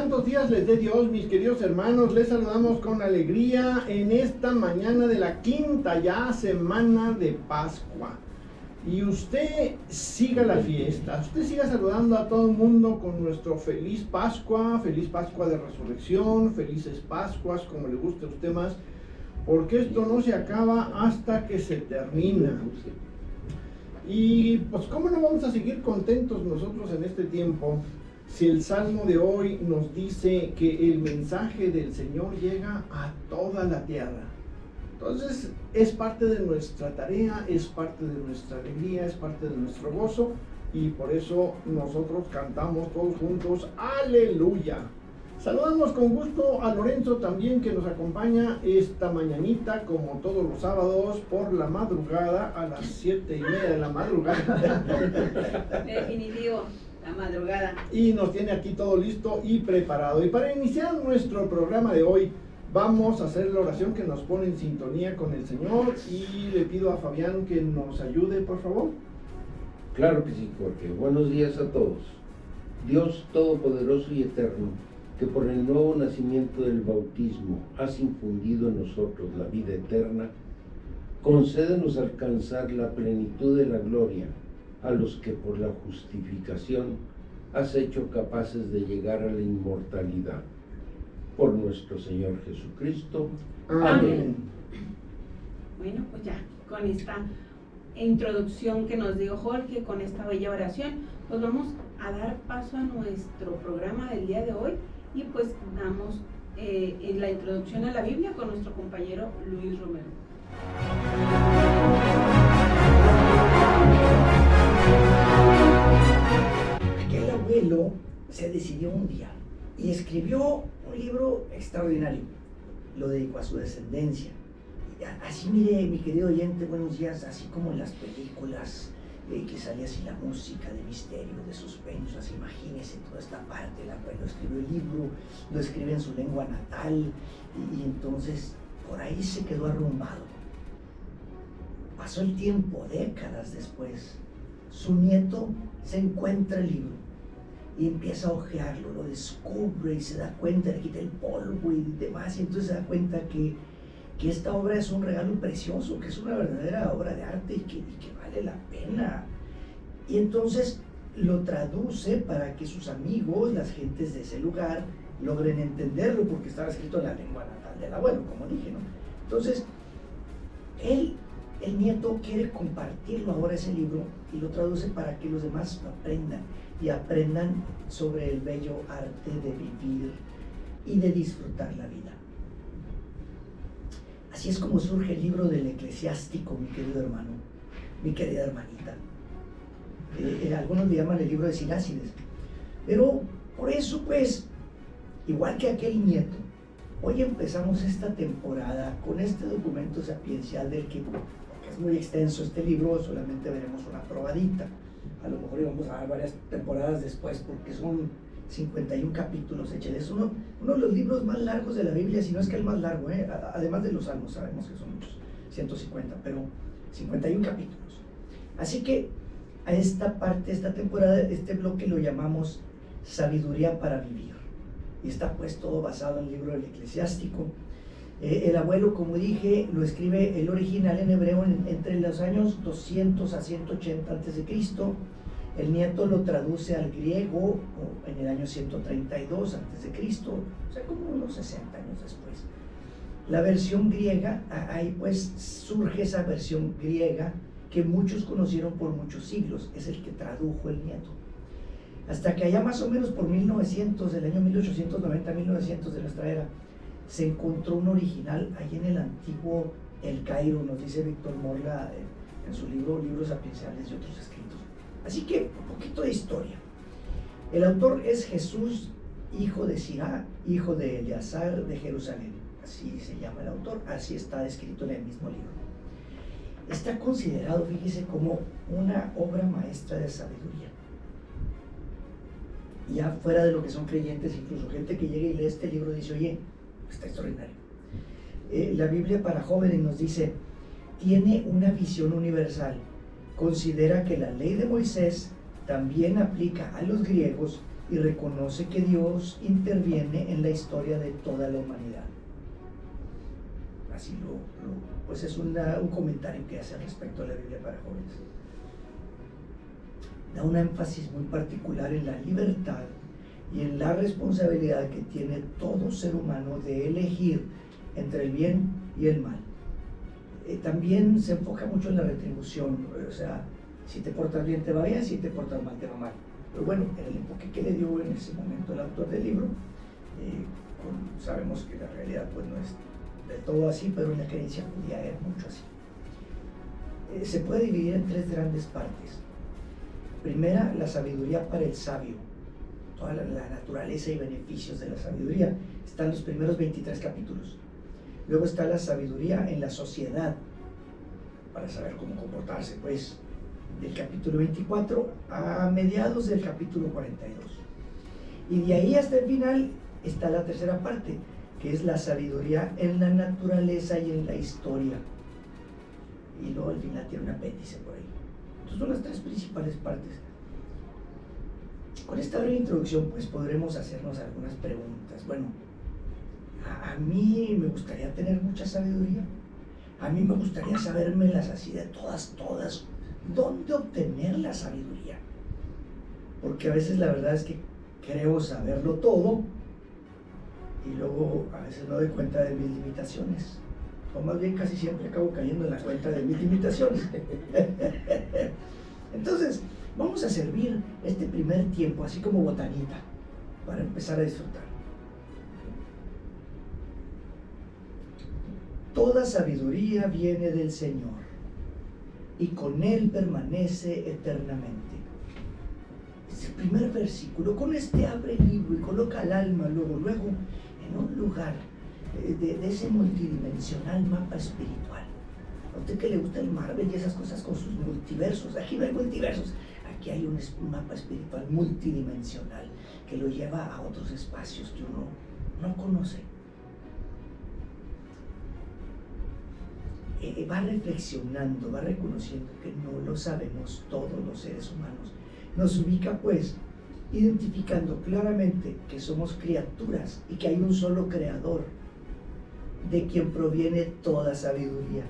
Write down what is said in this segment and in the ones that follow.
santos días les dé Dios, mis queridos hermanos. Les saludamos con alegría en esta mañana de la quinta ya semana de Pascua. Y usted siga la fiesta, usted siga saludando a todo el mundo con nuestro feliz Pascua de Resurrección, felices Pascuas, como le guste a usted más, porque esto no se acaba hasta que se termina. Y pues cómo no vamos a seguir contentos nosotros en este tiempo si el Salmo de hoy nos dice que el mensaje del Señor llega a toda la tierra. Entonces es parte de nuestra tarea, es parte de nuestra alegría, es parte de nuestro gozo, y por eso nosotros cantamos todos juntos ¡Aleluya! Saludamos con gusto a Lorenzo también, que nos acompaña esta mañanita como todos los sábados por la madrugada a las 7:30 de la madrugada. Definitivo, la madrugada. Y nos tiene aquí todo listo y preparado. Y para iniciar nuestro programa de hoy, vamos a hacer la oración que nos pone en sintonía con el Señor, y le pido a Fabián que nos ayude, por favor. Claro que sí, Jorge. Buenos días a todos. Dios Todopoderoso y Eterno, que por el nuevo nacimiento del bautismo has infundido en nosotros la vida eterna, concédenos alcanzar la plenitud de la gloria a los que por la justificación has hecho capaces de llegar a la inmortalidad. Por nuestro Señor Jesucristo. Amén. Bueno, pues ya, con esta introducción que nos dio Jorge, con esta bella oración, pues vamos a dar paso a nuestro programa del día de hoy, y pues damos en la introducción a la Biblia con nuestro compañero Luis Romero. Aquel abuelo se decidió un día y escribió un libro extraordinario. Lo dedicó a su descendencia. Así, mire, mi querido oyente, buenos días, así como en las películas que salía así la música de misterio, de suspenso, así imagínese toda esta parte. El abuelo escribió el libro, lo escribe en su lengua natal, y entonces por ahí se quedó arrumbado. Pasó el tiempo, décadas después, su nieto se encuentra el libro y empieza a hojearlo, lo descubre y se da cuenta, le quita el polvo y demás, y entonces se da cuenta que esta obra es un regalo precioso, que es una verdadera obra de arte y que vale la pena. Y entonces lo traduce para que sus amigos, las gentes de ese lugar, logren entenderlo, porque estaba escrito en la lengua natal del abuelo, como dije, ¿no? Entonces, el nieto quiere compartirlo ahora, ese libro, y lo traduce para que los demás lo aprendan, y aprendan sobre el bello arte de vivir y de disfrutar la vida. Así es como surge el libro del Eclesiástico, mi querido hermano, mi querida hermanita. Algunos le llaman el libro de Sirácides. Pero por eso, pues, igual que aquel nieto, hoy empezamos esta temporada con este documento sapiencial del que es muy extenso este libro, solamente veremos una probadita. A lo mejor íbamos a dar varias temporadas después, porque son 51 capítulos. Es uno de los libros más largos de la Biblia, si no es que el más largo, además de los Salmos, sabemos que son muchos, 150, pero 51 capítulos. Así que a esta parte, esta temporada, este bloque lo llamamos Sabiduría para Vivir, y está pues todo basado en el libro del Eclesiástico. El abuelo, como dije, lo escribe el original en hebreo entre los años 200 a 180 a.C. El nieto lo traduce al griego en el año 132 a.C., o sea, como unos 60 años después. La versión griega, ahí pues surge esa versión griega que muchos conocieron por muchos siglos, es el que tradujo el nieto. Hasta que allá más o menos por 1900, el año 1890-1900 de nuestra era, se encontró un original ahí en el antiguo El Cairo, nos dice Víctor Morla en su libro Libros Sapienciales y otros escritos. Así que un poquito de historia. El autor es Jesús, hijo de Sirá, hijo de Eleazar de Jerusalén. Así se llama el autor, así está descrito en el mismo libro. Está considerado, fíjese, como una obra maestra de sabiduría. Ya fuera de lo que son creyentes, incluso gente que llega y lee este libro dice, oye, está extraordinario. La Biblia para jóvenes nos dice, tiene una visión universal. Considera que la ley de Moisés también aplica a los griegos y reconoce que Dios interviene en la historia de toda la humanidad. Así pues es un comentario que hace respecto a la Biblia para jóvenes. Da un énfasis muy particular en la libertad y en la responsabilidad que tiene todo ser humano de elegir entre el bien y el mal. También se enfoca mucho en la retribución, o sea, si te portas bien te va bien, si te portas mal te va mal. Pero bueno, el enfoque que le dio en ese momento el autor del libro, sabemos que la realidad pues no es de todo así, pero en la creencia judía era mucho así. Se puede dividir en 3 grandes partes. Primera, la sabiduría para el sabio. Toda la naturaleza y beneficios de la sabiduría están en los primeros 23 capítulos. Luego está la sabiduría en la sociedad, para saber cómo comportarse, pues, del capítulo 24 a mediados del capítulo 42. Y de ahí hasta el final está la tercera parte, que es la sabiduría en la naturaleza y en la historia. Y luego al final tiene un apéndice por ahí. Entonces son las 3 principales partes. Con esta breve introducción pues podremos hacernos algunas preguntas. Bueno, a mí me gustaría tener mucha sabiduría. A mí me gustaría sabérmelas así de todas. ¿Dónde obtener la sabiduría? Porque a veces la verdad es que creo saberlo todo y luego a veces no doy cuenta de mis limitaciones. O más bien casi siempre acabo cayendo en la cuenta de mis limitaciones. Entonces, vamos a servir este primer tiempo así como botanita para empezar a disfrutar. Toda sabiduría viene del Señor y con Él permanece eternamente. Es el primer versículo. Con este abre el libro y coloca el alma luego en un lugar de ese multidimensional mapa espiritual. A usted que le gusta el Marvel y esas cosas con sus multiversos, aquí no hay multiversos, aquí hay un mapa espiritual multidimensional que lo lleva a otros espacios que uno no conoce. Va reflexionando, va reconociendo que no lo sabemos todos los seres humanos. Nos ubica pues identificando claramente que somos criaturas y que hay un solo creador de quien proviene toda sabiduría.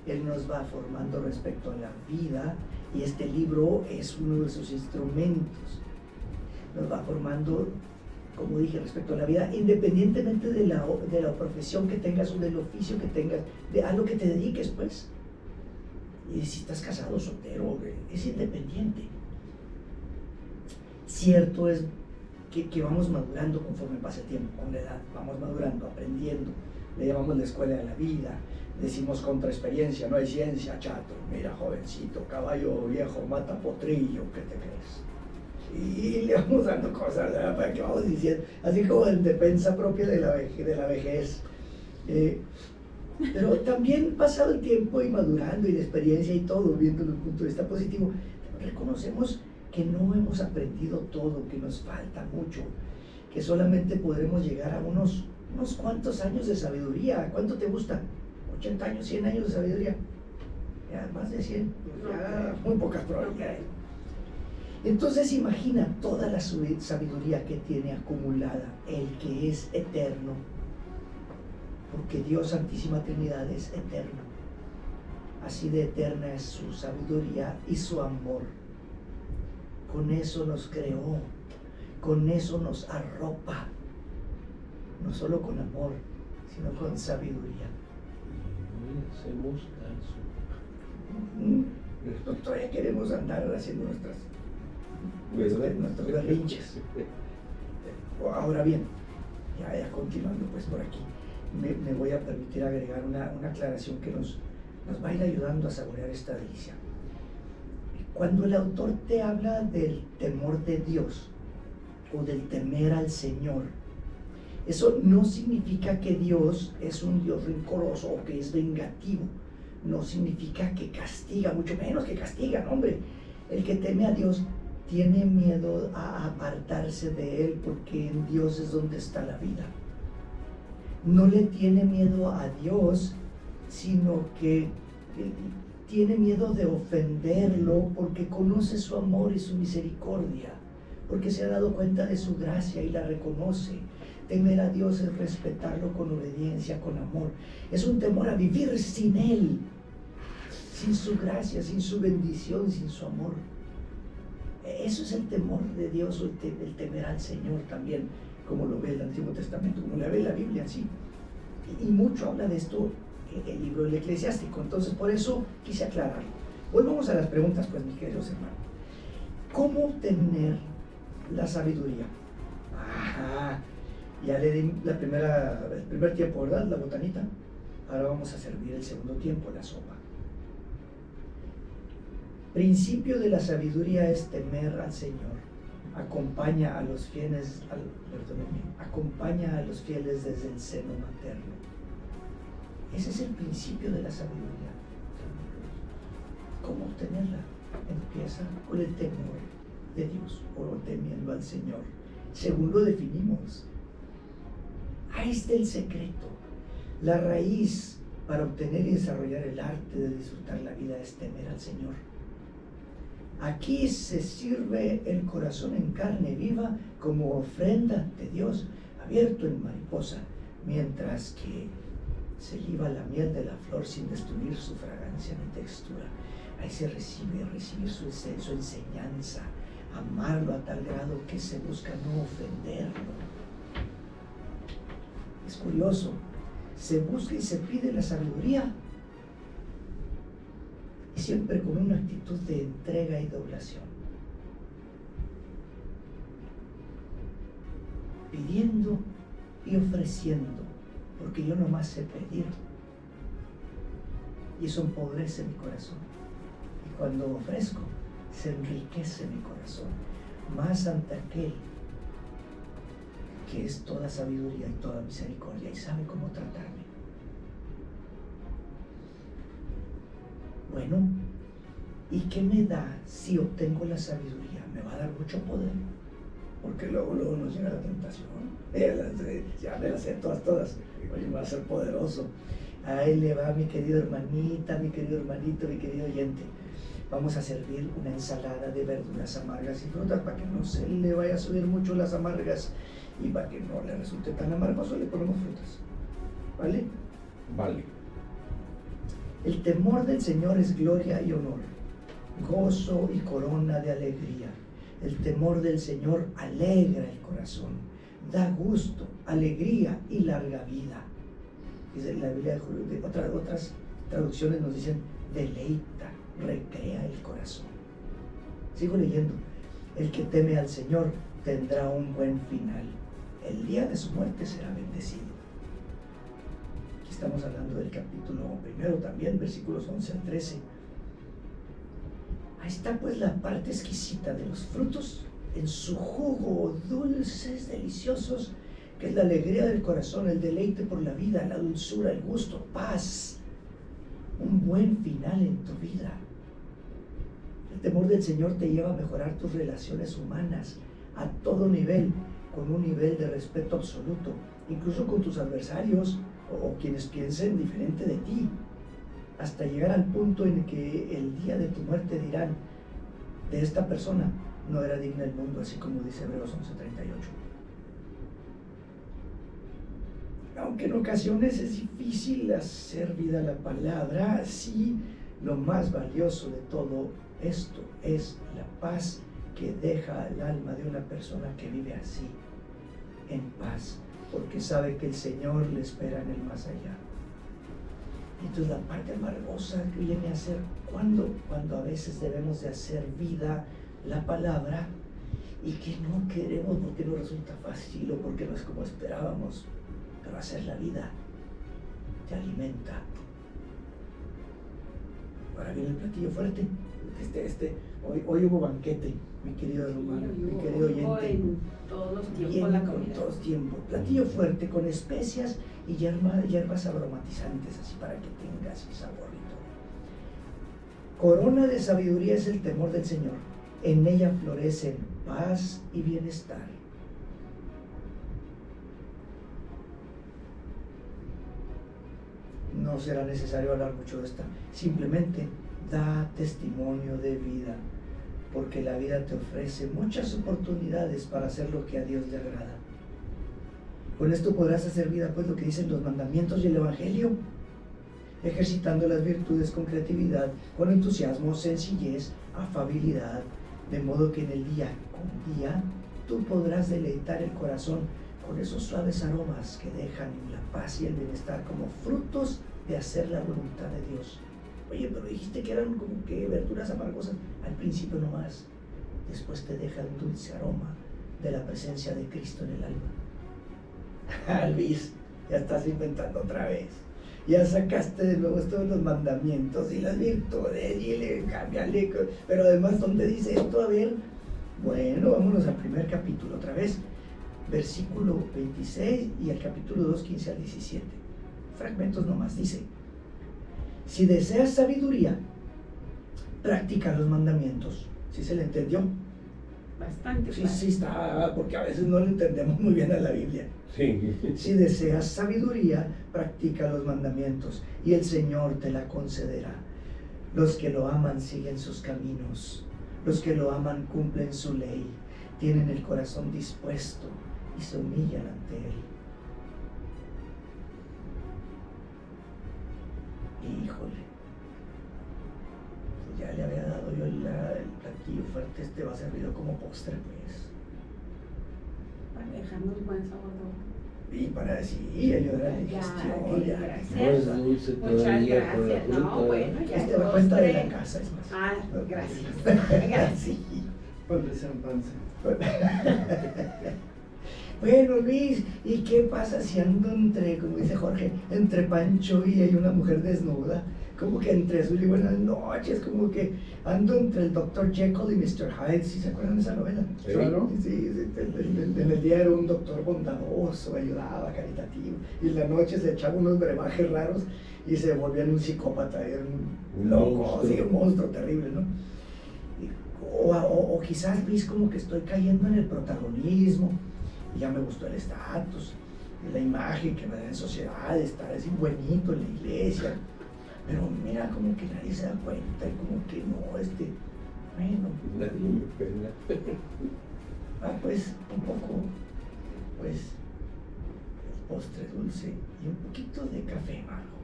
Él nos va formando respecto a la vida y este libro es uno de sus instrumentos. Nos va formando, como dije, respecto a la vida, independientemente de la profesión que tengas o del oficio que tengas, a lo que te dediques, pues. Y si estás casado, soltero, es independiente. Cierto es que vamos madurando conforme pasa el tiempo, con la edad, vamos madurando, aprendiendo. Le llamamos la escuela de la vida, decimos contra experiencia, no hay ciencia, chato. Mira, jovencito, caballo viejo, mata potrillo, ¿qué te crees? Y le vamos dando cosas, ¿verdad? Para que vamos diciendo, así como en defensa propia de la vejez. Pero también pasado el tiempo y madurando y la experiencia y todo, viendo desde el punto de vista positivo, reconocemos que no hemos aprendido todo, que nos falta mucho, que solamente podremos llegar a unos cuantos años de sabiduría. ¿Cuánto te gusta? 80 años, 100 años de sabiduría. Ya más de 100, ya muy pocas probabilidades. Entonces imagina toda la sabiduría que tiene acumulada el que es eterno, porque Dios Santísima Trinidad es eterno. Así de eterna es su sabiduría y su amor. Con eso nos creó, con eso nos arropa, no solo con amor, sino con sabiduría. Hacemos caso. Todavía queremos andar haciendo nuestros berrinches. Ahora bien, ya continuando pues por aquí, me voy a permitir agregar una aclaración que nos va a ir ayudando a saborear esta delicia. Cuando el autor te habla del temor de Dios o del temer al Señor, eso no significa que Dios es un Dios rencoroso o que es vengativo. No significa que castiga, mucho menos que castiga, no, hombre. El que teme a Dios tiene miedo a apartarse de Él porque en Dios es donde está la vida. No le tiene miedo a Dios, sino que tiene miedo de ofenderlo porque conoce su amor y su misericordia. porque se ha dado cuenta de su gracia y la reconoce. Temer a Dios es respetarlo con obediencia, con amor. Es un temor a vivir sin Él, sin su gracia, sin su bendición, sin su amor. Eso es el temor de Dios, o el temer al Señor también, como lo ve el Antiguo Testamento, como lo ve la Biblia en sí. Y mucho habla de esto el libro del Eclesiástico. Entonces, por eso quise aclararlo. Volvamos a las preguntas, pues, mis queridos hermanos. ¿Cómo obtener la sabiduría? Ajá, ya le di el primer tiempo, ¿verdad? La botanita. Ahora vamos a servir el segundo tiempo, la sopa. Principio de la sabiduría es temer al Señor. Acompaña a los fieles, acompaña a los fieles desde el seno materno. Ese es el principio de la sabiduría. ¿Cómo obtenerla? Empieza con el temor de Dios, o temiendo al Señor, según lo definimos. Ahí está el secreto. La raíz para obtener y desarrollar el arte de disfrutar la vida es temer al Señor. Aquí se sirve el corazón en carne viva como ofrenda de Dios, abierto en mariposa, mientras que se liba la miel de la flor sin destruir su fragancia ni textura. Ahí se recibir su enseñanza, amarlo a tal grado que se busca no ofenderlo. Es curioso, se busca y se pide la sabiduría, y siempre con una actitud de entrega y de oblación, pidiendo y ofreciendo, porque yo nomás sé pedir, y eso empobrece mi corazón. Y cuando ofrezco, se enriquece mi corazón, más ante aquel que es toda sabiduría y toda misericordia y sabe cómo tratarme. Bueno, ¿y qué me da si obtengo la sabiduría? Me va a dar mucho poder, porque luego nos llega la tentación. Ya me las sé todas. Oye, me va a ser poderoso. Ahí le va, mi querido hermanita, mi querido hermanito, mi querido oyente. Vamos a servir una ensalada de verduras amargas y frutas para que no se le vaya a subir mucho las amargas y para que no le resulte tan amargoso, le ponemos frutas. ¿Vale? Vale. El temor del Señor es gloria y honor, gozo y corona de alegría. El temor del Señor alegra el corazón, da gusto, alegría y larga vida. Dice la Biblia, otras traducciones nos dicen deleita, recrea el corazón. Sigo leyendo. El que teme al Señor tendrá un buen final. El día de su muerte será bendecido. Aquí estamos hablando del capítulo 1 también, versículos 11 al 13. Ahí está pues la parte exquisita de los frutos en su jugo, dulces, deliciosos, que es la alegría del corazón, el deleite por la vida, la dulzura, el gusto, paz, un buen final en tu vida. El temor del Señor te lleva a mejorar tus relaciones humanas a todo nivel, con un nivel de respeto absoluto, incluso con tus adversarios o quienes piensen diferente de ti, hasta llegar al punto en que el día de tu muerte dirán: de esta persona no era digna el mundo, así como dice Hebreos 11:38. Aunque en ocasiones es difícil hacer vida a la palabra, sí, lo más valioso de todo esto es la paz que deja el alma de una persona que vive así, en paz, porque sabe que el Señor le espera en el más allá. Entonces la parte amargosa que viene a ser cuando a veces debemos de hacer vida la palabra y que no queremos porque no resulta fácil o porque no es como esperábamos, pero hacer la vida te alimenta. Ahora viene el platillo fuerte. Hoy hubo banquete, mi querido hermano, mi querido oyente. En todos los tiempos Viene la con comida. todos tiempos. Platillo fuerte con especias y hierbas aromatizantes, así para que tengas ese sabor y todo. Corona de sabiduría es el temor del Señor. En ella florecen paz y bienestar. No será necesario hablar mucho de esta. Simplemente da testimonio de vida. porque la vida te ofrece muchas oportunidades para hacer lo que a Dios le agrada. Con esto podrás hacer vida, pues, lo que dicen los mandamientos y el Evangelio, ejercitando las virtudes con creatividad, con entusiasmo, sencillez, afabilidad, de modo que en el día con día tú podrás deleitar el corazón con esos suaves aromas que dejan la paz y el bienestar como frutos de hacer la voluntad de Dios. Oye, pero dijiste que eran como que verduras amargosas. Al principio nomás, después te deja el dulce aroma de la presencia de Cristo en el alma. Luis, ya estás inventando otra vez. Ya sacaste de nuevo todos los mandamientos y las virtudes y le cámbiale. Pero además, ¿dónde dice esto? A ver, bueno, vámonos al primer capítulo otra vez. Versículo 26 y el capítulo 2, 15 al 17. Fragmentos nomás, dice: si deseas sabiduría, practica los mandamientos. ¿Sí se le entendió? Bastante. Sí, sí está, porque a veces no le entendemos muy bien a la Biblia. Sí. Si deseas sabiduría, practica los mandamientos y el Señor te la concederá. Los que lo aman siguen sus caminos. Los que lo aman cumplen su ley. Tienen el corazón dispuesto y se humillan ante Él. Híjole, pues ya le había dado yo el platillo fuerte, este va servido como postre, pues. Para dejarnos buen sabor de boca. Y para sí, ayudar a la digestión. Ya, No gracias. es dulce Muchas todavía con la gracias. fruta. No, bueno, ya Este es va a cuenta de la postre. casa, es más. Ah, gracias. Gracias. Sí. Pues de San Panza. Bueno, Luis, ¿y qué pasa si ando entre, como dice Jorge, entre Pancho y hay una mujer desnuda? Como que entre azul y buenas noches, como que ando entre el Dr. Jekyll y Mr. Hyde. ¿Sí se acuerdan de esa novela? Sí. Claro. Sí, en el día era un doctor bondadoso, ayudaba, caritativo, y en la noche se echaba unos brebajes raros y se volvía un psicópata, era un loco, monstruo. sí, un monstruo terrible, ¿no? O quizás, Luis, como que estoy cayendo en el protagonismo, y ya me gustó el estatus, la imagen que me da en sociedad, estar así buenito en la iglesia, pero mira, como que nadie se da cuenta, y como que no, bueno, Nadie me pela. pues un poco, pues, postre dulce y un poquito de café amargo,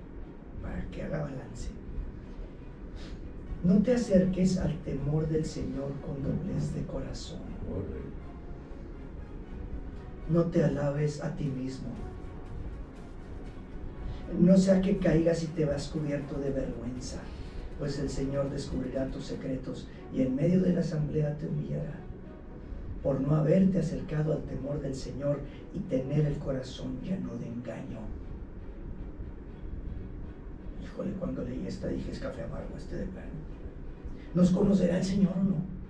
para que haga balance. No te acerques al temor del Señor con doblez de corazón. Órale. No te alabes a ti mismo. No sea que caigas y te vas cubierto de vergüenza, pues el Señor descubrirá tus secretos y en medio de la asamblea te humillará, por no haberte acercado al temor del Señor y tener el corazón lleno de engaño. Híjole, cuando leí esta dije, es café amargo de plano. ¿Nos conocerá el Señor o no?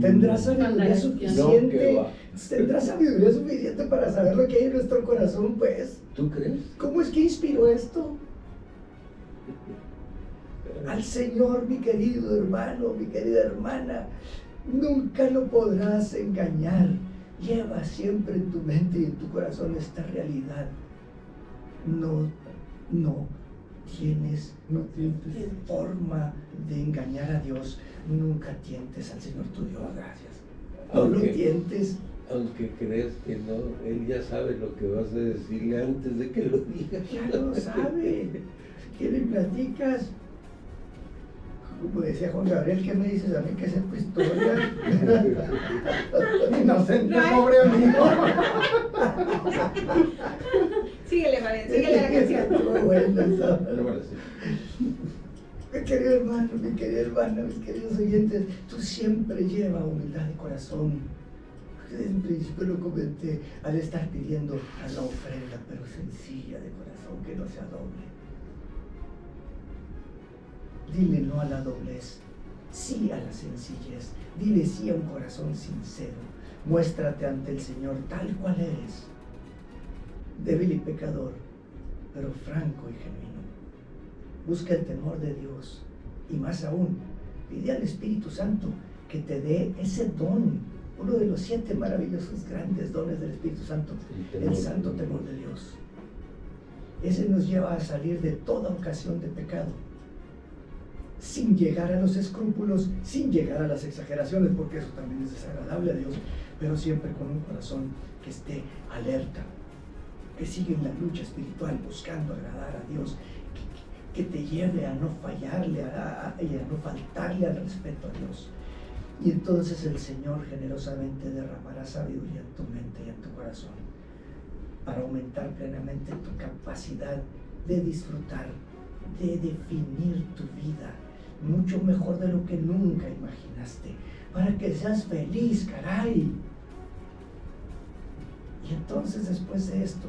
¿Tendrá sabiduría suficiente? No, ¿Tendrá sabiduría suficiente para saber lo que hay en nuestro corazón, pues? ¿Tú crees? ¿Cómo es que inspiró esto? Al Señor, mi querido hermano, mi querida hermana, nunca lo podrás engañar. Lleva siempre en tu mente y en tu corazón esta realidad. No tienes forma de engañar a Dios. Nunca tientes al Señor tu Dios, gracias. No lo tientes. Aunque creas que no, Él ya sabe lo que vas a decirle antes de que lo digas. Ya lo sabe. ¿Qué le platicas? Como decía Juan Gabriel, ¿qué me dices a mí que sé tu historia? Inocente, pobre amigo. Síguele, Fabián, síguele la canción. Muy buena esa. Ahora sí. Mi querido hermano, mi querida hermana, mis queridos oyentes, tú siempre lleva humildad de corazón. Desde el principio lo comenté, al estar pidiendo a la ofrenda, pero sencilla de corazón, que no sea doble. Dile no a la doblez, sí a la sencillez. Dile sí a un corazón sincero. Muéstrate ante el Señor tal cual eres, débil y pecador, pero franco y genuino. Busca el temor de Dios y más aún, pide al Espíritu Santo que te dé ese don, uno de los 7 maravillosos grandes dones del Espíritu Santo, el santo temor de Dios. Ese nos lleva a salir de toda ocasión de pecado sin llegar a los escrúpulos, sin llegar a las exageraciones, porque eso también es desagradable a Dios, pero siempre con un corazón que esté alerta, que siga en la lucha espiritual buscando agradar a Dios, que te lleve a no fallarle y a no faltarle al respeto a Dios. Y entonces el Señor generosamente derramará sabiduría en tu mente y en tu corazón para aumentar plenamente tu capacidad de disfrutar, de definir tu vida mucho mejor de lo que nunca imaginaste, para que seas feliz, caray. Y entonces después de esto,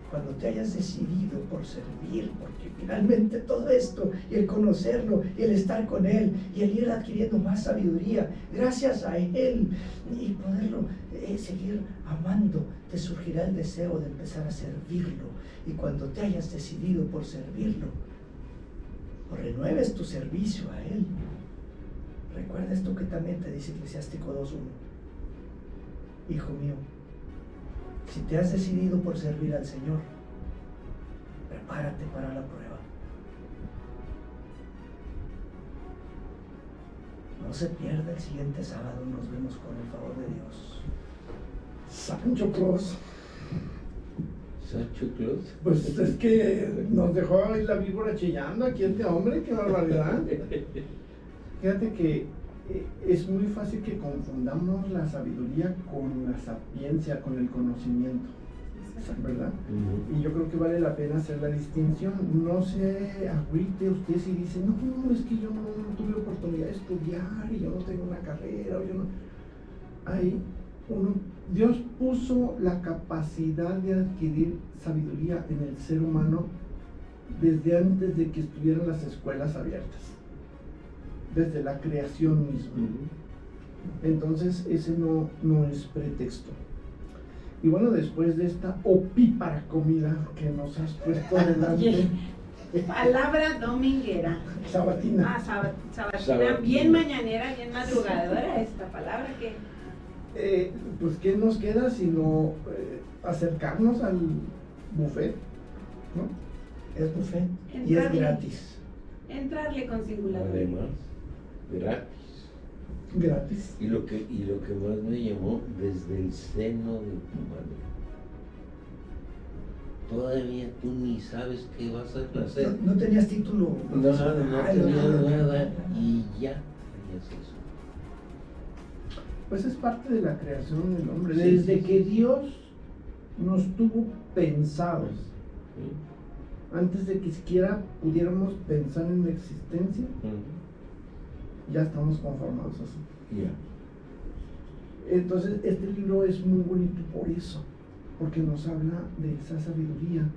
cuando te hayas decidido por servir, porque finalmente todo esto, y el conocerlo, y el estar con Él, y el ir adquiriendo más sabiduría, gracias a Él, y poderlo seguir amando, te surgirá el deseo de empezar a servirlo. Y cuando te hayas decidido por servirlo, o renueves tu servicio a Él, recuerda esto que también te dice Eclesiástico 2:1. Hijo mío, si te has decidido por servir al Señor, prepárate para la prueba. No se pierda el siguiente sábado, nos vemos con el favor de Dios. Sancho Claus. ¿Sancho Claus? Pues es que nos dejó ahí la víbora chillando aquí este hombre, qué barbaridad. Fíjate que es muy fácil que confundamos la sabiduría con la sapiencia, con el conocimiento, ¿verdad? Y yo creo que vale la pena hacer la distinción. No se agüite usted si dice, no, es que yo no tuve oportunidad de estudiar y yo no tengo una carrera, o yo no... Ahí Dios puso la capacidad de adquirir sabiduría en el ser humano desde antes de que estuvieran las escuelas abiertas, desde la creación misma. Entonces ese no es pretexto. Y bueno, después de esta opípara comida que nos has puesto delante, palabra dominguera, sabatina, sabatina, bien mañanera, bien madrugadora esta palabra que... pues ¿qué nos queda sino acercarnos al buffet, ¿no? Es buffet y es gratis. Entrarle con singularidad. Además, gratis. Y lo que más me llamó, desde el seno de tu madre. Todavía tú ni sabes qué vas a hacer. No tenías título. No tenía nada y ya tenías eso. Pues es parte de la creación del hombre. Sí, Desde sí, que sí. Dios nos tuvo pensados, antes de que siquiera pudiéramos pensar en la existencia, ya estamos conformados así. Ya. Entonces este libro es muy bonito por eso, porque nos habla de esa sabiduría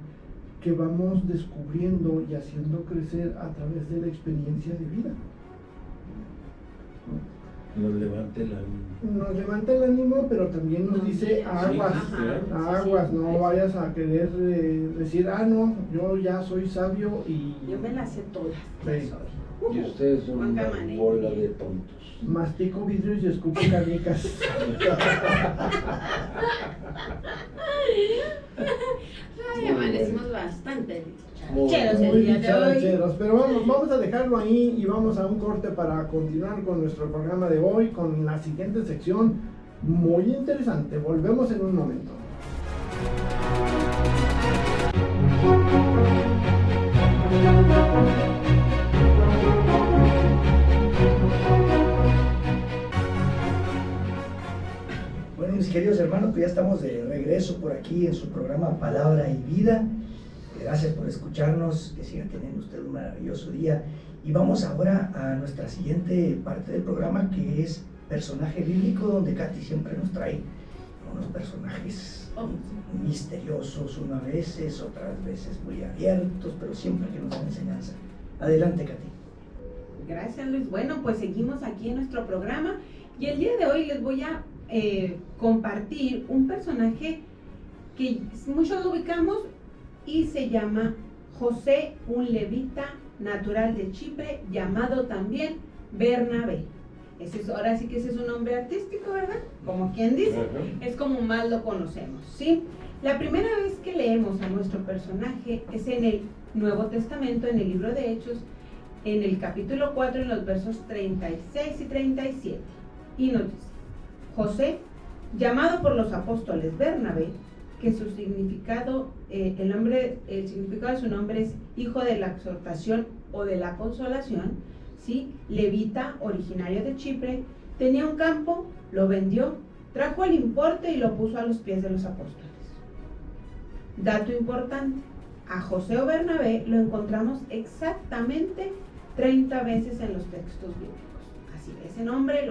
que vamos descubriendo y haciendo crecer a través de la experiencia de vida. Nos levanta el ánimo. Nos levanta el ánimo, pero también nos dice aguas, aguas, no vayas a querer decir, no, yo ya soy sabio y... Yo me las sé todas. Sí. Y ustedes son una bola de tontos. Mastico vidrios y escupo canicas. Ay, amanecimos bastante Muy chacheros el Muy día de hoy. dicharachero, pero vamos a dejarlo ahí y vamos a un corte para continuar con nuestro programa de hoy, con la siguiente sección muy interesante. Volvemos en un momento. Bueno, mis queridos hermanos, pues ya estamos de regreso por aquí en su programa Palabra y Vida. Gracias por escucharnos, que siga teniendo usted un maravilloso día. Y vamos ahora a nuestra siguiente parte del programa, que es personaje bíblico, donde Katy siempre nos trae unos personajes misteriosos, unas veces, otras veces muy abiertos, pero siempre que nos dan enseñanza. Adelante, Katy. Gracias, Luis. Bueno, pues seguimos aquí en nuestro programa y el día de hoy les voy a compartir un personaje que muchos lo ubicamos y se llama José, un levita natural de Chipre, llamado también Bernabé. Ahora sí que ese es un nombre artístico, ¿verdad? Como quien dice, es como más lo conocemos, ¿sí? La primera vez que leemos a nuestro personaje es en el Nuevo Testamento, en el libro de Hechos, en el capítulo 4, en los versos 36 y 37. Y nos dice: José, llamado por los apóstoles Bernabé, que su significado, el significado de su nombre es hijo de la exhortación o de la consolación, ¿sí? Levita, originario de Chipre, tenía un campo, lo vendió, trajo el importe y lo puso a los pies de los apóstoles. Dato importante: a José o Bernabé lo encontramos exactamente 30 veces en los textos bíblicos. Así, ese nombre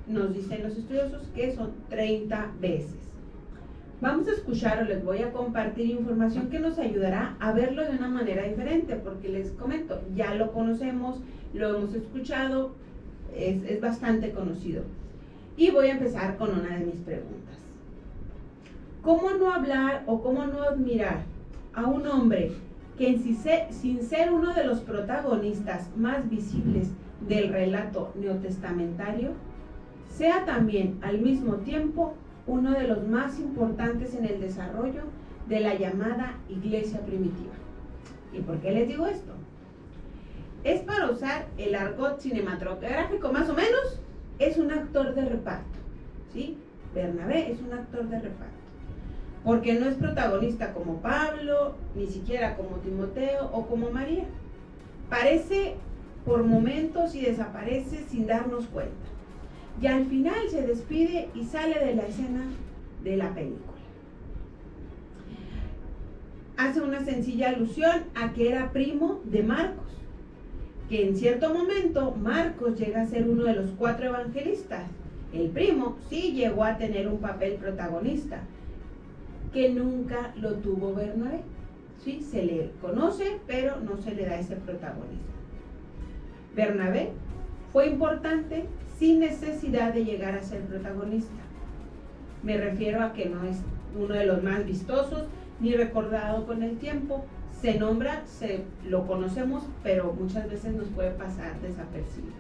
nos dicen los estudiosos que son 30 veces. Vamos a escuchar, o les voy a compartir información que nos ayudará a verlo de una manera diferente, porque les comento, ya lo conocemos, lo hemos escuchado, es bastante conocido. Y voy a empezar con una de mis preguntas. ¿Cómo no hablar o cómo no admirar a un hombre que sin ser uno de los protagonistas más visibles del relato neotestamentario, sea también al mismo tiempo uno de los más importantes en el desarrollo de la llamada iglesia primitiva? ¿Y por qué les digo esto? Es para usar el argot cinematográfico más o menos, es un actor de reparto, ¿sí? Bernabé es un actor de reparto, porque no es protagonista como Pablo, ni siquiera como Timoteo o como María. Parece por momentos y desaparece sin darnos cuenta. Y al final se despide y sale de la escena de la película. Hace una sencilla alusión a que era primo de Marcos, que en cierto momento Marcos llega a ser uno de los 4 evangelistas. El primo sí llegó a tener un papel protagonista, que nunca lo tuvo Bernabé. ¿Sí? Se le conoce, pero no se le da ese protagonismo. Bernabé fue importante sin necesidad de llegar a ser protagonista. Me refiero a que no es uno de los más vistosos ni recordado con el tiempo. Se nombra, lo conocemos, pero muchas veces nos puede pasar desapercibido.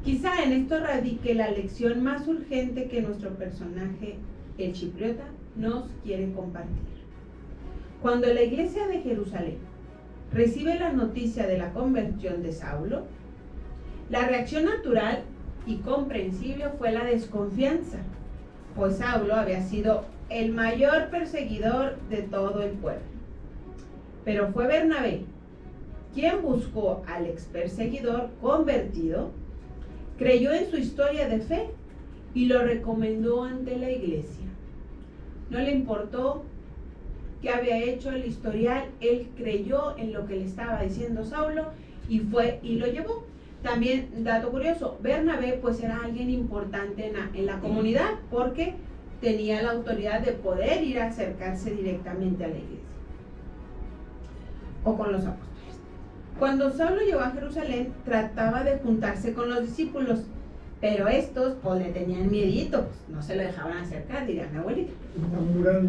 Quizá en esto radique la lección más urgente que nuestro personaje, el chipriota, nos quiere compartir. Cuando la iglesia de Jerusalén recibe la noticia de la conversión de Saulo, la reacción natural y comprensible fue la desconfianza, pues Saulo había sido el mayor perseguidor de todo el pueblo. Pero fue Bernabé quien buscó al ex perseguidor convertido, creyó en su historia de fe y lo recomendó ante la iglesia. No le importó qué había hecho el historial, él creyó en lo que le estaba diciendo Saulo y fue y lo llevó. También, dato curioso, Bernabé pues era alguien importante en la comunidad, porque tenía la autoridad de poder ir a acercarse directamente a la iglesia o con los apóstoles. Cuando Saulo llegó a Jerusalén, trataba de juntarse con los discípulos, pero estos pues le tenían miedito, pues no se lo dejaban acercar, diría mi abuelita.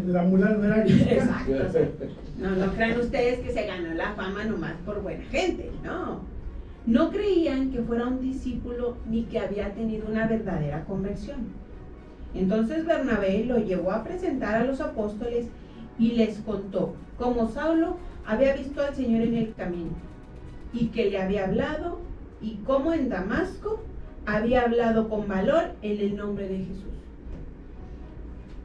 La mural no era Exacto, o sea, no crean ustedes que se ganó la fama nomás por buena gente, no creían que fuera un discípulo ni que había tenido una verdadera conversión. Entonces Bernabé lo llevó a presentar a los apóstoles y les contó cómo Saulo había visto al Señor en el camino y que le había hablado, y cómo en Damasco había hablado con valor en el nombre de Jesús.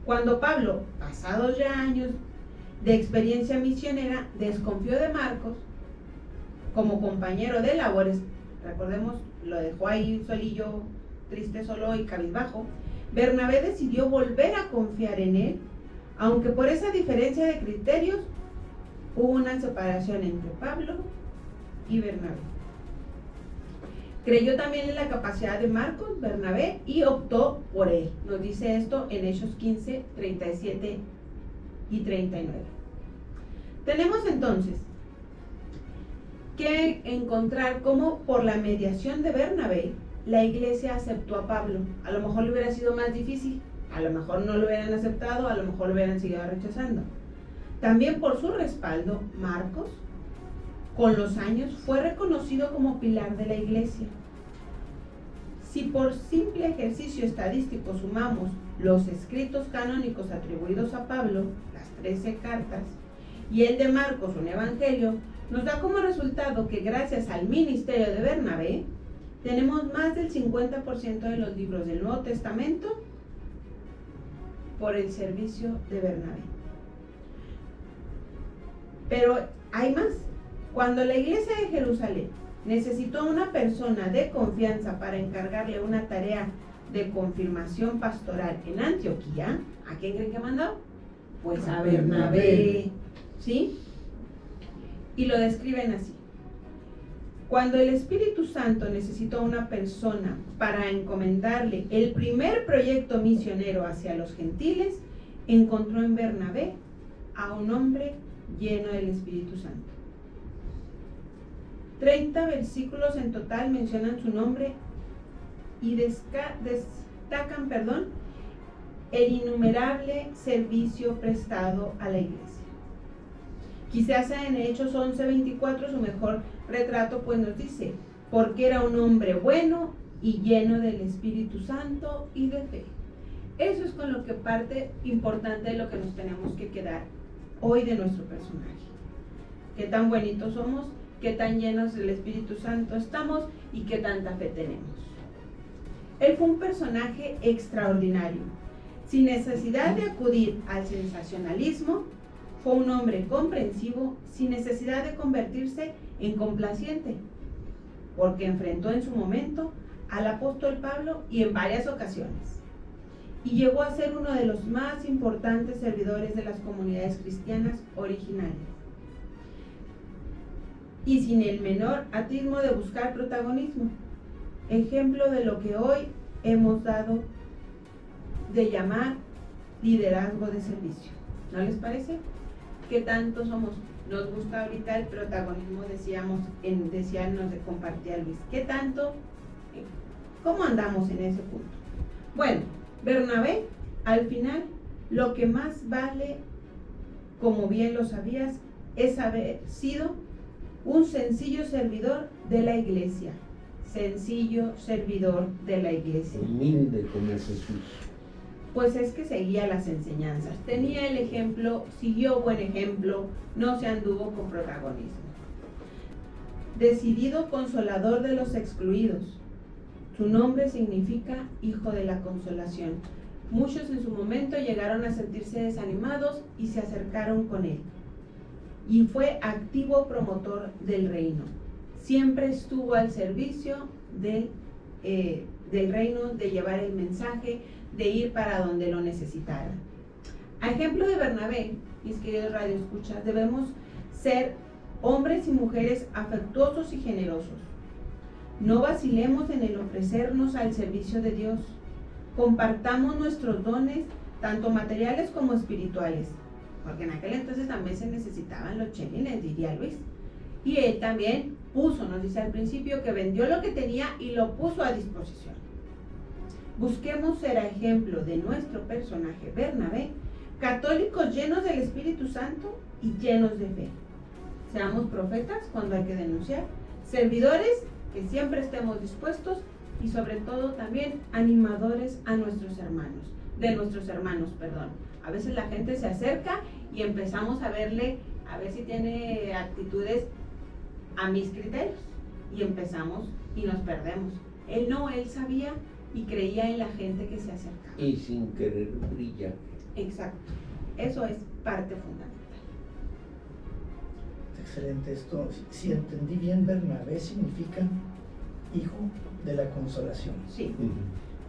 Cuando Pablo, pasados ya años de experiencia misionera, desconfió de Marcos como compañero de labores, recordemos, lo dejó ahí solillo, triste, solo y cabizbajo, Bernabé decidió volver a confiar en él, aunque por esa diferencia de criterios hubo una separación entre Pablo y Bernabé. Creyó también en la capacidad de Marcos, Bernabé, y optó por él. Nos dice esto en Hechos 15, 37 y 39. Tenemos entonces que encontrar cómo por la mediación de Bernabé la iglesia aceptó a Pablo. A lo mejor le hubiera sido más difícil, a lo mejor no lo hubieran aceptado, a lo mejor lo hubieran seguido rechazando. También por su respaldo, Marcos, con los años, fue reconocido como pilar de la iglesia. Si por simple ejercicio estadístico sumamos los escritos canónicos atribuidos a Pablo, las 13 cartas, y el de Marcos, un evangelio, Nos da como resultado que gracias al ministerio de Bernabé, tenemos más del 50% de los libros del Nuevo Testamento por el servicio de Bernabé. Pero hay más. Cuando la iglesia de Jerusalén necesitó una persona de confianza para encargarle una tarea de confirmación pastoral en Antioquía, ¿a quién creen que mandó? Pues a Bernabé, ¿sí? Y lo describen así. Cuando el Espíritu Santo necesitó una persona para encomendarle el primer proyecto misionero hacia los gentiles, encontró en Bernabé a un hombre lleno del Espíritu Santo. 30 versículos en total mencionan su nombre y destacan, el innumerable servicio prestado a la iglesia. Quizás en Hechos 11:24 su mejor retrato pues nos dice, porque era un hombre bueno y lleno del Espíritu Santo y de fe. Eso es con lo que parte importante de lo que nos tenemos que quedar hoy de nuestro personaje. Qué tan bonitos somos, qué tan llenos del Espíritu Santo estamos y qué tanta fe tenemos. Él fue un personaje extraordinario, sin necesidad de acudir al sensacionalismo. Fue un hombre comprensivo, sin necesidad de convertirse en complaciente, porque enfrentó en su momento al apóstol Pablo y en varias ocasiones, y llegó a ser uno de los más importantes servidores de las comunidades cristianas originales, y sin el menor atisbo de buscar protagonismo, ejemplo de lo que hoy hemos dado de llamar liderazgo de servicio. ¿No les parece? ¿Qué tanto somos? Nos gusta ahorita el protagonismo, nos compartía Luis. ¿Qué tanto? ¿Cómo andamos en ese punto? Bueno, Bernabé, al final, lo que más vale, como bien lo sabías, es haber sido un sencillo servidor de la iglesia. Sencillo servidor de la iglesia. Humilde como Jesús. Pues es que seguía las enseñanzas, tenía el ejemplo, siguió buen ejemplo, no se anduvo con protagonismo. Decidido consolador de los excluidos. Su nombre significa hijo de la consolación. Muchos en su momento llegaron a sentirse desanimados y se acercaron con él. Y fue activo promotor del reino. Siempre estuvo al servicio del reino, de llevar el mensaje, de ir para donde lo necesitaran. A ejemplo de Bernabé, mis queridos radioescuchas, debemos ser hombres y mujeres afectuosos y generosos. No vacilemos en el ofrecernos al servicio de Dios. Compartamos nuestros dones, tanto materiales como espirituales, porque en aquel entonces también se necesitaban los chelines, diría Luis. Y él también nos dice al principio, que vendió lo que tenía y lo puso a disposición. Busquemos ser a ejemplo de nuestro personaje Bernabé, católicos llenos del Espíritu Santo y llenos de fe. Seamos profetas cuando hay que denunciar, servidores que siempre estemos dispuestos y sobre todo también animadores a nuestros hermanos, A veces la gente se acerca y empezamos a verle, a ver si tiene actitudes a mis criterios, y empezamos y nos perdemos. Él sabía y creía en la gente que se acercaba. Y sin querer brillar. Exacto, eso es parte fundamental. Excelente esto. Si entendí bien, Bernabé significa hijo de la consolación. Sí.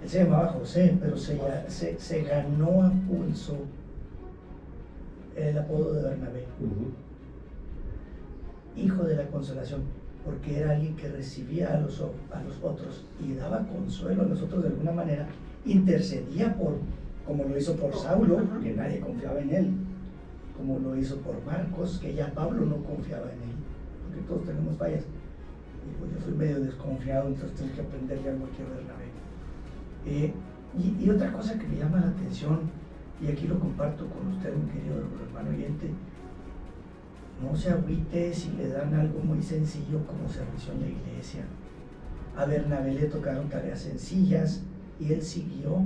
Él se llamaba José, pero se ganó a pulso el apodo de Bernabé. Hijo de la consolación, porque era alguien que recibía a los otros y daba consuelo a los otros de alguna manera, intercedía como lo hizo por Saulo, que nadie confiaba en él, como lo hizo por Marcos, que ya Pablo no confiaba en él, porque todos tenemos fallas. Y pues yo soy medio desconfiado, entonces tengo que aprenderle algo aquí a Bernabé. Y otra cosa que me llama la atención, y aquí lo comparto con usted, mi querido hermano oyente, no se agüite si le dan algo muy sencillo como servicio en la iglesia. A Bernabé le tocaron tareas sencillas y él siguió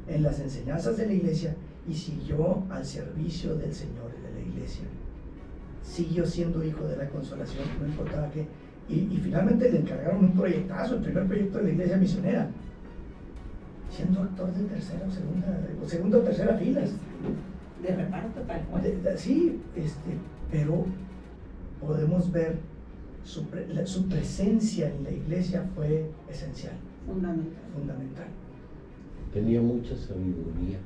en las enseñanzas de la iglesia y siguió al servicio del Señor y de la iglesia. siguió siendo hijo de la consolación, no importaba qué. Y finalmente le encargaron un proyectazo, el primer proyecto de la iglesia misionera, siendo actor de tercera o segunda o tercera filas. De reparto tal cual. Sí, pero podemos ver su presencia en la iglesia fue esencial, fundamental. Tenía mucha sabiduría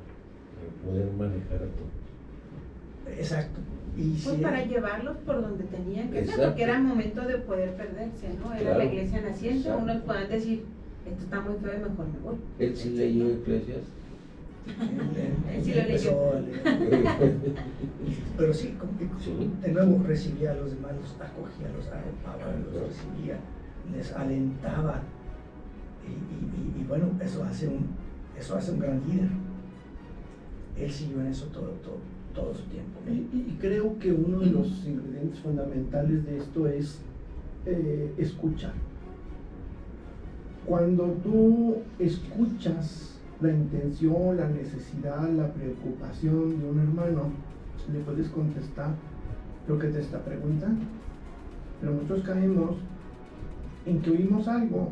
para poder manejar a todos. Exacto. Y Pues sí, para llevarlos por donde tenían que ser, Exacto. porque era momento de poder perderse, ¿no? Era Claro. la iglesia naciente, Exacto. unos puedan decir, esto está muy feo y mejor me voy. Él sí leyó Eclesias. Sí lo leyó. empezó a leer. Pero sí, Sí. de nuevo recibía a los demás, los acogía, los arropaba, los recibía, les alentaba. Y bueno, eso hace un gran líder. Él siguió en eso todo su tiempo. Y creo que uno de los ingredientes fundamentales de esto es escuchar. Cuando tú escuchas la intención, la necesidad, la preocupación de un hermano, le puedes contestar lo que te está preguntando. Pero nosotros caemos en que oímos algo,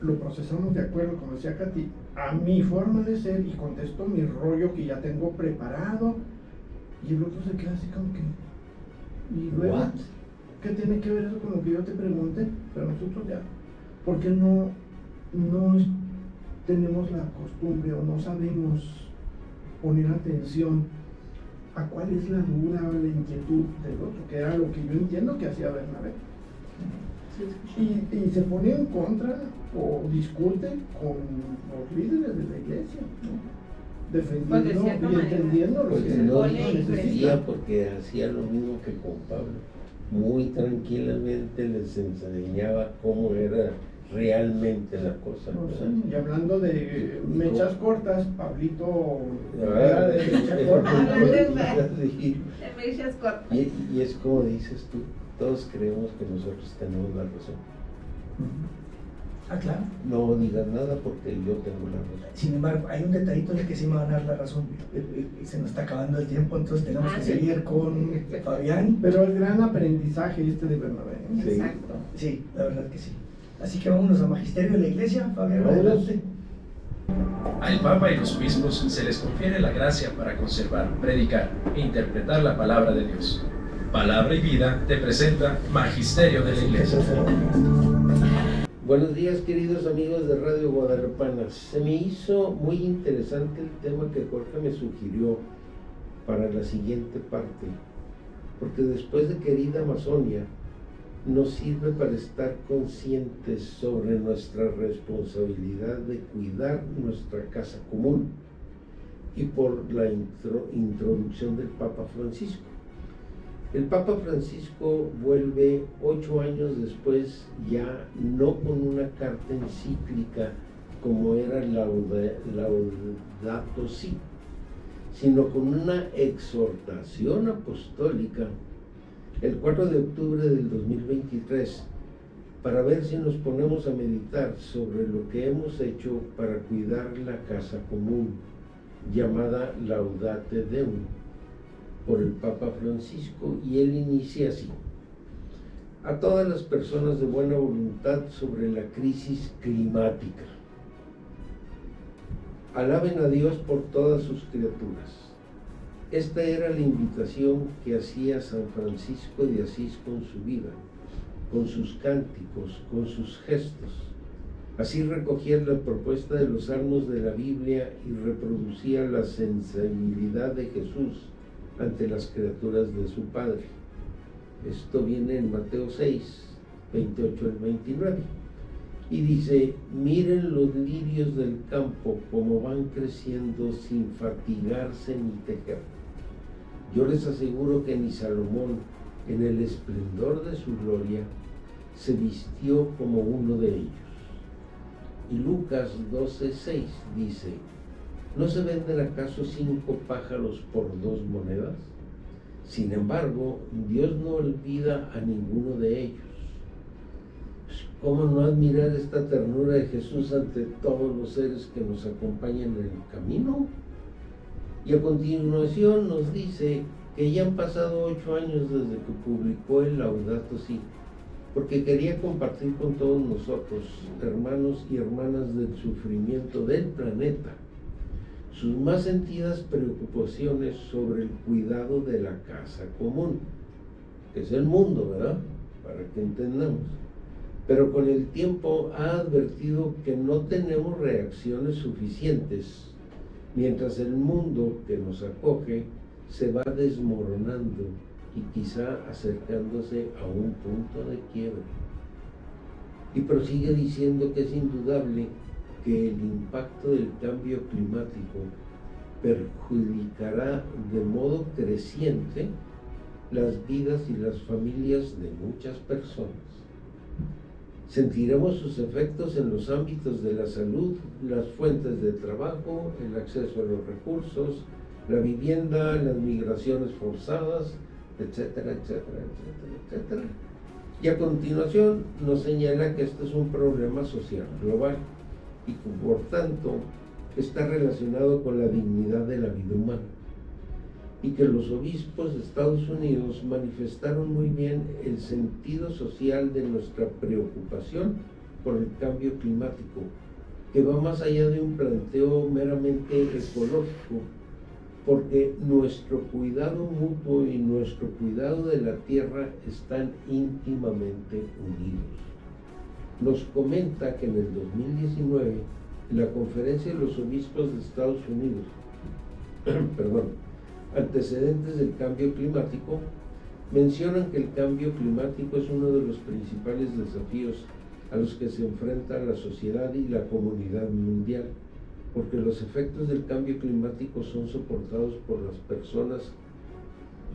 lo procesamos de acuerdo, como decía Katy, a mi forma de ser y contesto mi rollo que ya tengo preparado, y el otro se queda así como que, y luego, What? ¿qué tiene que ver eso con lo que yo te pregunte? Pero nosotros ya, porque no tenemos la costumbre o no sabemos poner atención a cuál es la duda o la inquietud del otro, que era lo que yo entiendo que hacía Bernabé. Y se pone en contra o discute con los líderes de la iglesia, ¿no? Defendiendo Pues de cierta y manera. entendiendo lo Porque que no pone y necesitía, porque hacía lo mismo que con Pablo. Muy tranquilamente les enseñaba cómo era realmente la cosa. No sé, ¿verdad? y hablando de mechas cortas, Pablito Ah, era de mecha corta. Hablando de- Sí. Te me dices corto. Y es como dices tú, todos creemos que nosotros tenemos la razón. Ah, claro. No digas nada porque yo tengo la razón. Sin embargo, hay un detallito en el que sí me van a dar la razón. Se nos está acabando el tiempo, entonces tenemos que Sí. seguir con Fabián. Pero el gran aprendizaje este de Bernabé. ¿no? Sí. Exacto. Sí, la verdad que sí. Así que vámonos a Magisterio de la Iglesia, Fabián, Vámonos. adelante. Al Papa y los obispos se les confiere la gracia para conservar, predicar e interpretar la palabra de Dios. Palabra y Vida te presenta Magisterio de la Iglesia. Buenos días, queridos amigos de Radio Guadalupana. Se me hizo muy interesante el tema que Jorge me sugirió para la siguiente parte, porque después de Querida Amazonia, nos sirve para estar conscientes sobre nuestra responsabilidad de cuidar nuestra casa común y por la introducción del Papa Francisco. El Papa Francisco vuelve 8 años después, ya no con una carta encíclica como era Laudato Si, sino con una exhortación apostólica el 4 de octubre del 2023, para ver si nos ponemos a meditar sobre lo que hemos hecho para cuidar la casa común, llamada Laudate Deum, por el Papa Francisco, y él inicia así: a todas las personas de buena voluntad sobre la crisis climática. Alaben a Dios por todas sus criaturas. Esta era la invitación que hacía San Francisco de Asís con su vida, con sus cánticos, con sus gestos. Así recogía la propuesta de los salmos de la Biblia y reproducía la sensibilidad de Jesús ante las criaturas de su Padre. Esto viene en Mateo 6, 28 al 29. Y dice: miren los lirios del campo como van creciendo sin fatigarse ni tejer. Yo les aseguro que ni Salomón, en el esplendor de su gloria, se vistió como uno de ellos. Y Lucas 12:6 dice: ¿no se venden acaso 5 pájaros por 2 monedas? Sin embargo, Dios no olvida a ninguno de ellos. ¿Cómo no admirar esta ternura de Jesús ante todos los seres que nos acompañan en el camino? Y a continuación nos dice que ya han pasado 8 años desde que publicó el Laudato Si, porque quería compartir con todos nosotros, hermanos y hermanas del sufrimiento del planeta, sus más sentidas preocupaciones sobre el cuidado de la casa común, que es el mundo, ¿verdad? Para que entendamos. Pero con el tiempo ha advertido que no tenemos reacciones suficientes, mientras el mundo que nos acoge se va desmoronando y quizá acercándose a un punto de quiebre. Y prosigue diciendo que es indudable que el impacto del cambio climático perjudicará de modo creciente las vidas y las familias de muchas personas. Sentiremos sus efectos en los ámbitos de la salud, las fuentes de trabajo, el acceso a los recursos, la vivienda, las migraciones forzadas, etcétera, etcétera, etcétera, etcétera. Y a continuación nos señala que este es un problema social global y que por tanto está relacionado con la dignidad de la vida humana, y que los obispos de Estados Unidos manifestaron muy bien el sentido social de nuestra preocupación por el cambio climático, que va más allá de un planteo meramente ecológico, porque nuestro cuidado mutuo y nuestro cuidado de la tierra están íntimamente unidos. Nos comenta que en el 2019, en la Conferencia de los Obispos de Estados Unidos, antecedentes del cambio climático, mencionan que el cambio climático es uno de los principales desafíos a los que se enfrenta la sociedad y la comunidad mundial, porque los efectos del cambio climático son soportados por las personas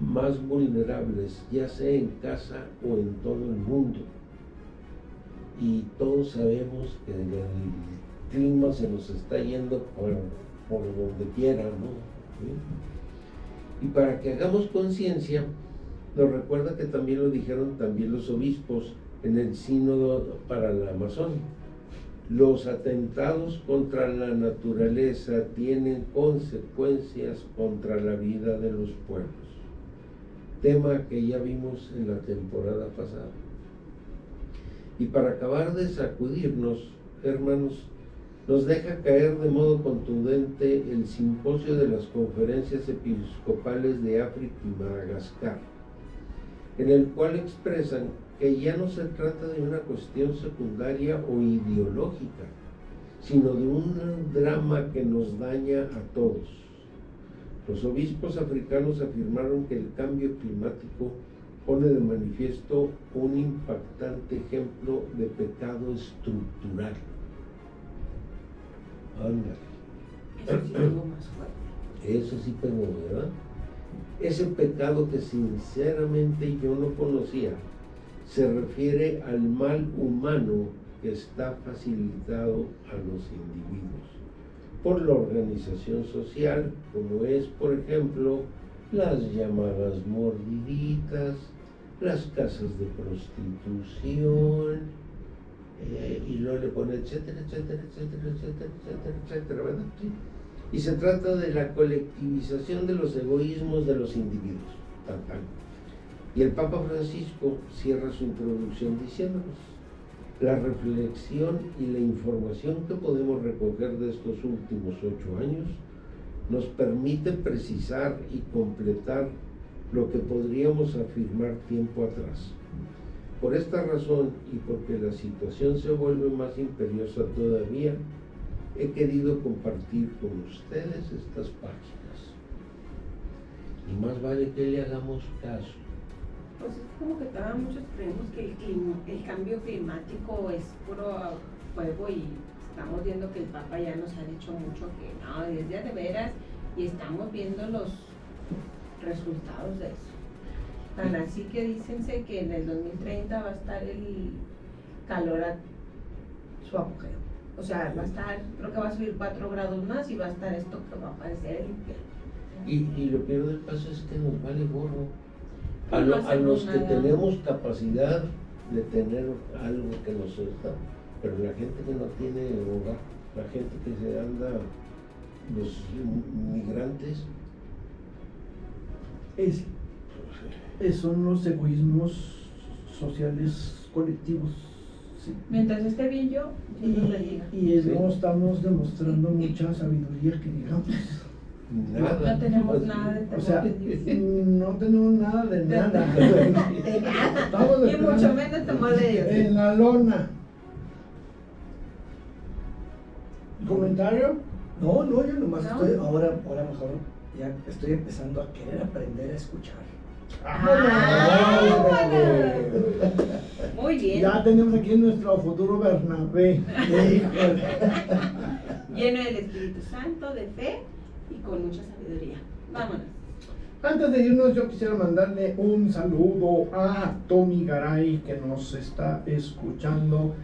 más vulnerables, ya sea en casa o en todo el mundo. Y todos sabemos que el clima se nos está yendo por donde quiera, ¿no? ¿Sí? Y para que hagamos conciencia, nos recuerda que también lo dijeron también los obispos en el sínodo para la Amazonia. Los atentados contra la naturaleza tienen consecuencias contra la vida de los pueblos. Tema que ya vimos en la temporada pasada. Y para acabar de sacudirnos, hermanos, nos deja caer de modo contundente el simposio de las conferencias episcopales de África y Madagascar, en el cual expresan que ya no se trata de una cuestión secundaria o ideológica, sino de un drama que nos daña a todos. Los obispos africanos afirmaron que el cambio climático pone de manifiesto un impactante ejemplo de pecado estructural. Ándale. Eso sí estuvo más fuerte. Eso sí pegó, ¿verdad? Ese pecado que sinceramente yo no conocía se refiere al mal humano que está facilitado a los individuos por la organización social, como es, por ejemplo, las llamadas mordiditas, las casas de prostitución, y luego le pone etcétera, etcétera, etcétera, etcétera, etcétera, etcétera, ¿verdad? Sí. Y se trata de la colectivización de los egoísmos de los individuos. Tan, tan. Y el Papa Francisco cierra su introducción diciéndonos: la reflexión y la información que podemos recoger de estos últimos 8 años nos permite precisar y completar lo que podríamos afirmar tiempo atrás. Por esta razón y porque la situación se vuelve más imperiosa todavía, he querido compartir con ustedes estas páginas. Y más vale que le hagamos caso. Pues es como que todavía muchos creemos que el cambio climático es puro fuego, y estamos viendo que el Papa ya nos ha dicho mucho que no, es de veras, y estamos viendo los resultados de eso. Tan así que dícense que en el 2030 va a estar el calor a Su apogeo. o sea, va a estar, creo que va a subir 4 grados más y va a estar esto que va a parecer el infierno. Y lo peor del caso es que nos vale gorro. Pues no A los hacemos que nada. tenemos capacidad de tener algo que nos está, pero la gente que no tiene hogar, la gente que se anda, los migrantes, son los egoísmos sociales colectivos. Sí. Mientras esté bien yo, Dios nos bendiga. Y Sí. no estamos demostrando mucha sabiduría, que digamos. Nada. No tenemos nada de temor O sea, de Dios. no tenemos nada de nada. Estamos de Y mucho plano menos temor de Dios. en la lona. ¿Comentario? No, yo nomás ¿No? estoy, ahora mejor, ya estoy empezando a querer aprender a escuchar. Ah, muy bien. Ya tenemos aquí nuestro futuro Bernabé. Híjole. Lleno del Espíritu Santo, de fe y con mucha sabiduría. Vámonos. Antes de irnos, yo quisiera mandarle un saludo a Tommy Garay, que nos está escuchando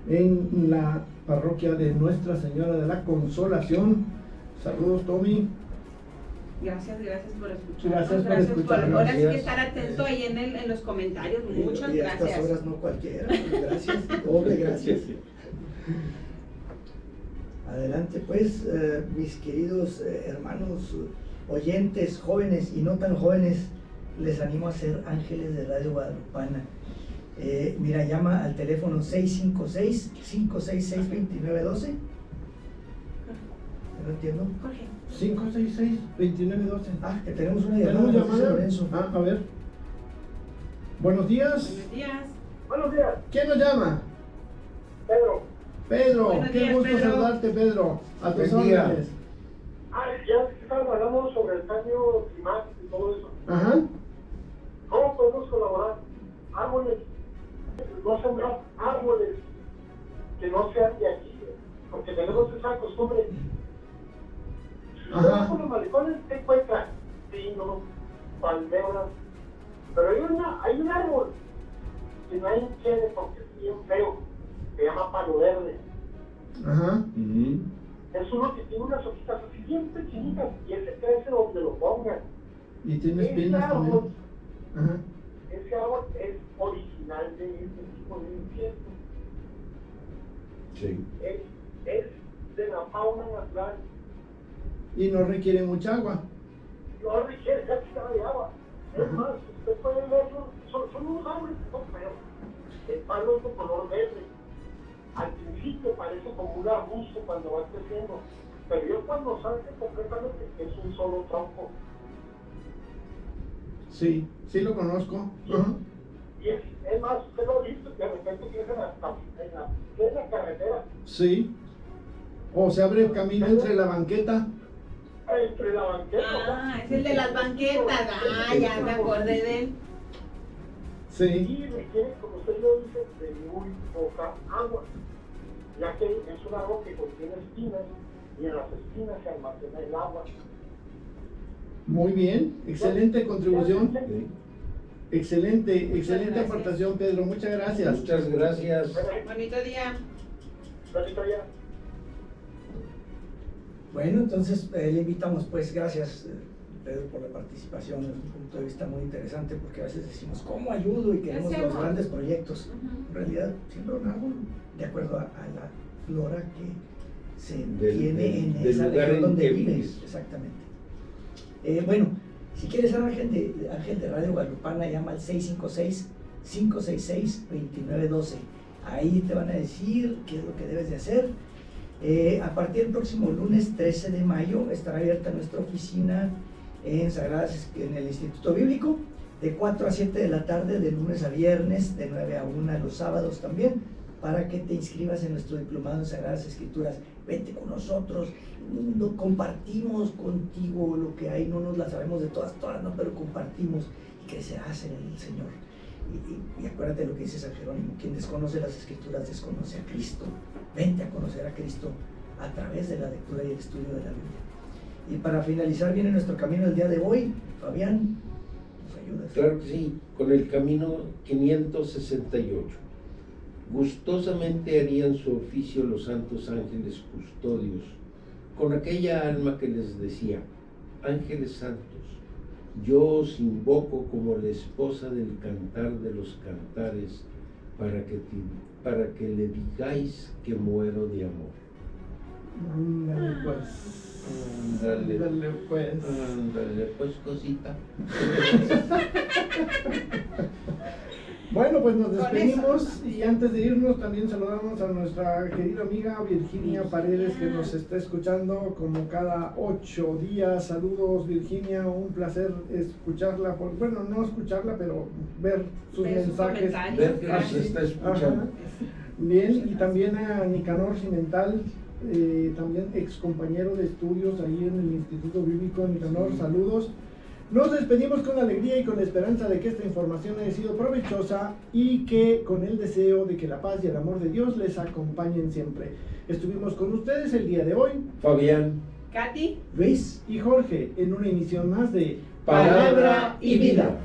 en la parroquia de Nuestra Señora de la Consolación. Saludos, Tommy. Gracias por escuchar. Gracias por escuchar, Ahora sí que gracias. estar atento ahí en los comentarios. Muchas Y a estas gracias. horas no cualquiera, pues, gracias, doble gracias. Adelante pues, mis queridos hermanos oyentes, jóvenes y no tan jóvenes, les animo a ser ángeles de Radio Guadalupana. Mira, llama al teléfono 656-566-2912. No entiendo. Jorge. 566-2912. Ah, que tenemos una ¿Tenemos llamada, dice llamada? Lorenzo. Ah, a ver. Buenos días. Buenos días. Buenos días, ¿Quién nos llama? Pedro. Pedro. Buenos Qué días, gusto Pedro. saludarte, Pedro. A tus Buen día. órdenes. Ya estaban hablando sobre el cambio climático y todo eso. Ajá. ¿Cómo podemos colaborar? Árboles, no sembrar árboles que no sean de aquí, porque tenemos esa costumbre. Si Ajá. vas por los malecones, te encuentras pinos, palmeras, pero hay un árbol que nadie quiere porque es bien feo, se llama palo verde. Ajá. Ujú. Es uno que tiene unas hojitas así bien pequeñitas y ese crece donde lo pongan. Y tienes Ese pinas árbol, también. Ajá. ese árbol es original de este tipo de insecto. Sí. Es de la fauna natural. Y no requiere mucha agua. No requiere cantidad de agua. Es más, usted puede ver, son unos árboles que son feos. El palo es de color verde. Al principio parece como un arbusto cuando va creciendo, pero yo cuando sale completamente es un solo tronco. Sí, sí lo conozco. Ajá. Y es más, usted lo ha visto, de repente crecen hasta en la carretera, Sí. O se abre camino entre la banqueta. entre la banqueta. Ah, es el de las banquetas. Ah, ya me acordé de él. Sí. Y requiere, como usted lo dice, de muy poca agua, ya que es un árbol que contiene espinas y en las espinas se almacena el agua. Muy bien. Excelente contribución. Sí. Excelente gracias. aportación, Pedro. Muchas gracias. Muchas gracias. Bonito día. Gracias, ya. Bueno, entonces le invitamos, pues, gracias Pedro por la participación, es un punto de vista muy interesante porque a veces decimos, ¿cómo ayudo? Y queremos los hacemos? grandes proyectos. Ujú. En realidad, siempre un árbol de acuerdo a la flora que se tiene del en esa lugar región en donde que vives. vives. Exactamente. Bueno, si quieres ser ángel de Radio Guadalupana, llama al 656-566-2912. Ahí te van a decir qué es lo que debes de hacer. A partir del próximo lunes 13 de mayo estará abierta nuestra oficina en el Instituto Bíblico de 4 a 7 de la tarde, de lunes a viernes, de 9 a 1 los sábados también, para que te inscribas en nuestro diplomado en Sagradas Escrituras. Vente con nosotros, compartimos contigo lo que hay, no nos la sabemos de todas, no, pero compartimos y crecerás en el Señor. Y acuérdate lo que dice San Jerónimo, quien desconoce las Escrituras desconoce a Cristo. Vente a conocer a Cristo a través de la lectura y el estudio de la Biblia. Y para finalizar viene nuestro camino el día de hoy. Fabián, ¿nos ayudas? Claro que sí, con el camino 568. Gustosamente harían su oficio los santos ángeles custodios, con aquella alma que les decía: ángeles santos, yo os invoco como la esposa del cantar de los cantares, para que le digáis que muero de amor. Ándale pues. Ándale. Ándale pues. Ándale, pues, cosita. Bueno, pues nos Con despedimos y antes de irnos también saludamos a nuestra querida amiga Virginia Paredes, que nos está escuchando como cada 8 días. Saludos, Virginia, un placer escucharla, bueno, no escucharla, pero ver sus Ver sus mensajes. comentarios. Ver que nos Gracias. está escuchando. Ajá. Bien, y también a Nicanor Cimental, también ex compañero de estudios ahí en el Instituto Bíblico. Nicanor, Sí. saludos. Nos despedimos con alegría y con la esperanza de que esta información haya sido provechosa y que con el deseo de que la paz y el amor de Dios les acompañen siempre. Estuvimos con ustedes el día de hoy, Fabián. Katy. Luis. y Jorge, en una emisión más de Palabra y vida.